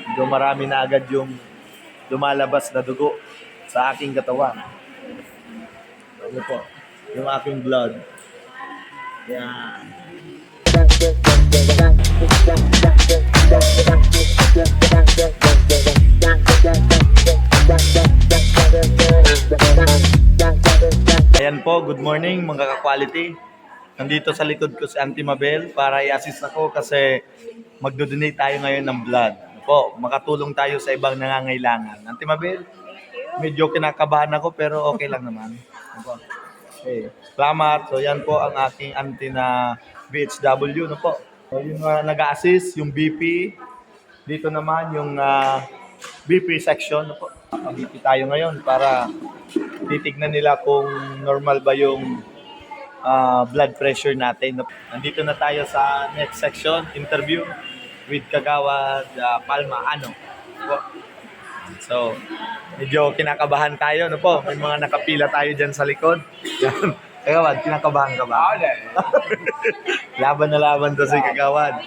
Medyo marami na agad yung lumalabas na dugo sa aking katawan. Ano po? Yung aking blood. Yan. Ayan po, good morning mga ka-quality. Nandito sa likod ko si Auntie Mabel para i-assist ako kasi magdo-donate tayo ngayon ng blood. Po, makatulong tayo sa ibang nangangailangan. Auntie Mabel, medyo kinakabahan ako pero okay lang naman. Okay. Salamat. So yan po ang aking auntie na BHW. No po. So yung nag-assist, yung BP. Dito naman yung BP section. No po. BP tayo ngayon para titignan nila kung normal ba yung blood pressure natin. Nandito na tayo sa next section, interview with Kagawad Palma. Ano? Po. So, medyo kinakabahan tayo, no po? May mga nakapila tayo dyan sa likod. Yan. Kagawad, kinakabahan ka ba? Laban na laban to si Kagawad.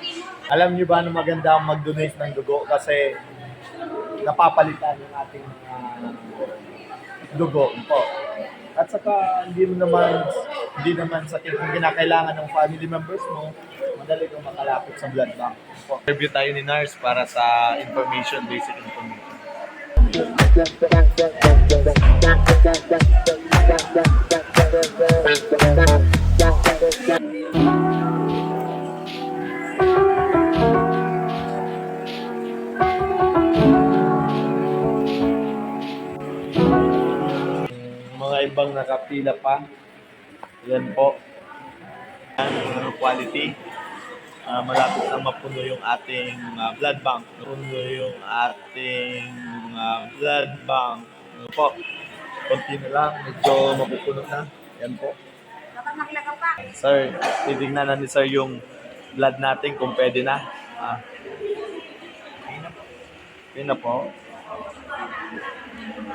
Alam niyo ba na maganda ang mag-donate ng dugo kasi napapalitan yung ating dugo po. At saka hindi naman sa kung kinakailangan ng family members mo, madali kang makalapit sa blood bank. Interview tayo ni nurse para sa information, basic information. Mga ibang nakapila pa. Yan po. Yan, quality. Malapit na mapuno yung ating blood bank. Mapuno yung ating blood bank. Ano po? Konti na lang. Medyo mapupuno na. Yan po. Sir, titignan na ni Sir yung blood natin kung pwede na. Okay na po.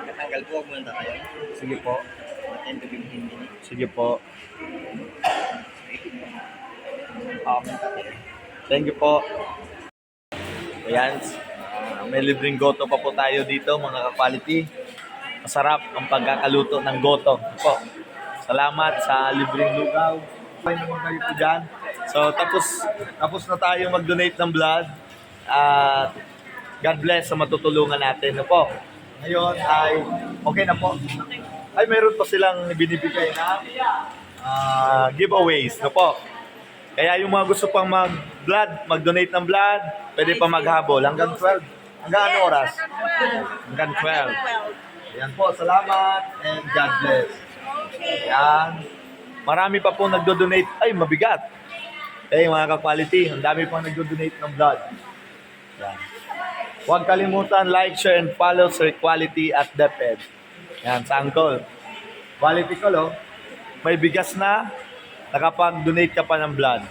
Katanggal po, huwag muna tayo. Sige po. Attend to yung hindi. Sige po. Thank you po. Ayan. May libreng goto pa po tayo dito, mga ka-quality. Masarap ang pagkakaluto ng goto. Po. Salamat sa libreng lugaw. Okay naman kayo po dyan. So, tapos na tayo mag-donate ng blood. God bless sa matutulungan natin. Po. Ngayon ay okay na po. Ay, meron pa silang binibigay na giveaways. Po. Kaya yung mga gusto pang mag-donate ng blood, pwede pa maghabol. Hanggang 12. Hanggang ano oras? Hanggang 12. Ayan po, salamat and God bless. Ayan. Marami pa po nagdo-donate. Ay, mabigat. Mga ka-quality, ang dami pang nagdo-donate ng blood. Ayan. Huwag kalimutan, like, share, and follow Sir Quality at DepEd. Ayan, sa Angkol. Quality ko, may bigas na, nakapag-donate ka pa ng blood.